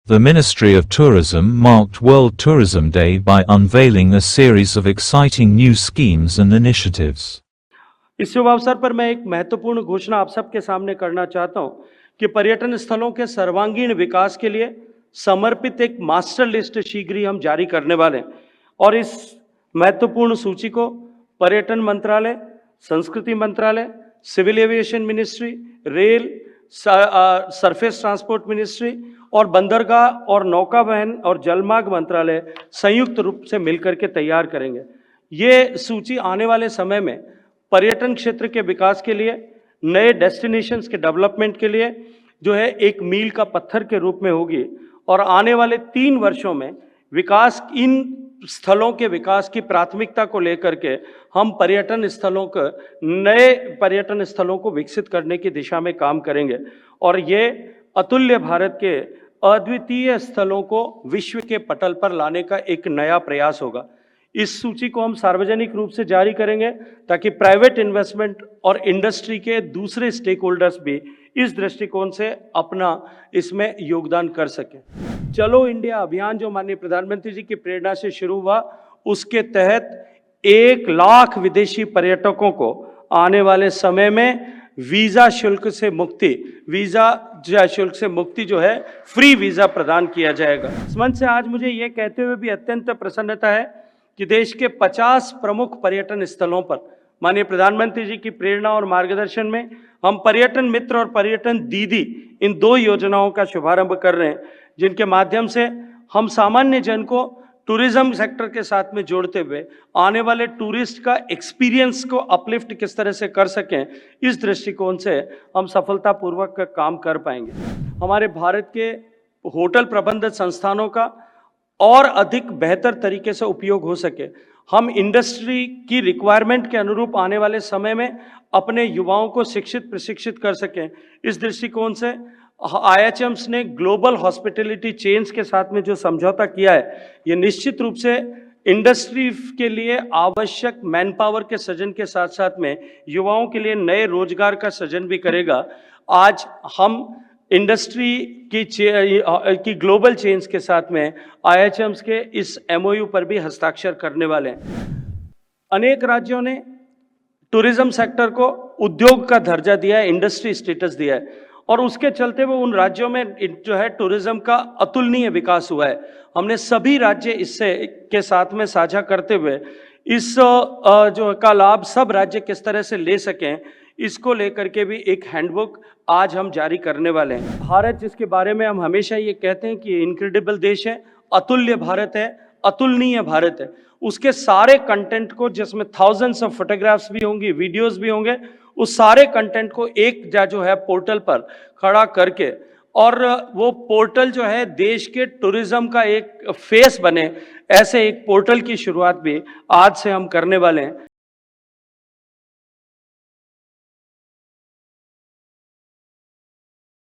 The Ministry of Tourism marked World Tourism Day by unveiling a series of exciting new schemes and initiatives. इस शुभ अवसर पर मैं एक महत्वपूर्ण घोषणा आप सबके सामने करना चाहता हूं कि पर्यटन स्थलों के सर्वांगीण विकास के लिए समर्पित एक मास्टर लिस्ट शीघ्र ही हम जारी करने वाले हैं और इस महत्वपूर्ण सूची को पर्यटन मंत्रालय, संस्कृति मंत्रालय, civil aviation ministry, rail, surface transport ministry और बंदरगाह और नौका वहन और जलमार्ग मंत्रालय संयुक्त रूप से मिलकर के तैयार करेंगे। ये सूची आने वाले समय में पर्यटन क्षेत्र के विकास के लिए, नए डेस्टिनेशंस के डेवलपमेंट के लिए जो है एक मील का पत्थर के रूप में होगी और आने वाले 3 वर्षों में विकास, इन स्थलों के विकास की प्राथमिकता को लेकर के हम पर्यटन स्थलों को, नए पर्यटन स्थलों को विकसित करने की दिशा में काम करेंगे और ये अतुल्य भारत के अद्वितीय स्थलों को विश्व के पटल पर लाने का एक नया प्रयास होगा। इस सूची को हम सार्वजनिक रूप से जारी करेंगे ताकि प्राइवेट इन्वेस्टमेंट और इंडस्ट्री के दूसरे स्टेक होल्डर्स भी इस दृष्टिकोण से अपना इसमें योगदान कर सकें। चलो इंडिया अभियान जो माननीय प्रधानमंत्री जी की प्रेरणा से शुरू हुआ, उसके तहत 1 लाख विदेशी पर्यटकों को आने वाले समय में वीजा शुल्क से मुक्ति जो है फ्री वीजा प्रदान किया जाएगा। इस मंच से आज मुझे ये कहते हुए भी अत्यंत प्रसन्नता है कि देश के 50 प्रमुख पर्यटन स्थलों पर माननीय प्रधानमंत्री जी की प्रेरणा और मार्गदर्शन में हम पर्यटन मित्र और पर्यटन दीदी इन 2 योजनाओं का शुभारंभ कर रहे हैं, जिनके माध्यम से हम सामान्य जन को टूरिज्म सेक्टर के साथ में जोड़ते हुए आने वाले टूरिस्ट का एक्सपीरियंस को अपलिफ्ट किस तरह से कर सकें, इस दृष्टिकोण से हम सफलतापूर्वक काम कर पाएंगे। हमारे भारत के होटल प्रबंधन संस्थानों का और अधिक बेहतर तरीके से उपयोग हो सके, हम इंडस्ट्री की रिक्वायरमेंट के अनुरूप आने वाले समय में अपने युवाओं को शिक्षित प्रशिक्षित कर सकें, इस दृष्टिकोण से IHMs ने ग्लोबल हॉस्पिटैलिटी चेन्स के साथ में जो समझौता किया है, ये निश्चित रूप से इंडस्ट्री के लिए आवश्यक मैन पावर के सृजन के साथ साथ में युवाओं के लिए नए रोजगार का सृजन भी करेगा। आज हम इंडस्ट्री की ग्लोबल चेन्स के साथ में IHMs के इस MOU पर भी हस्ताक्षर करने वाले हैं। अनेक राज्यों ने टूरिज्म सेक्टर को उद्योग का दर्जा दिया है, इंडस्ट्री स्टेटस दिया है और उसके चलते हुए उन राज्यों में जो है टूरिज्म का अतुलनीय विकास हुआ है। हमने सभी राज्य इससे के साथ में साझा करते हुए इस जो का लाभ सब राज्य किस तरह से ले सकें, इसको लेकर के भी एक हैंडबुक आज हम जारी करने वाले हैं। भारत, जिसके बारे में हम हमेशा ये कहते हैं कि इनक्रेडिबल देश है, अतुल्य भारत है, अतुलनीय भारत है, उसके सारे कंटेंट को, जिसमें थाउजेंड्स ऑफ फोटोग्राफ्स भी होंगी, वीडियोस भी होंगे, उस सारे कंटेंट को एक जो है पोर्टल पर खड़ा करके और वो पोर्टल जो है देश के टूरिज्म का एक फेस बने, ऐसे एक पोर्टल की शुरुआत भी आज से हम करने वाले हैं।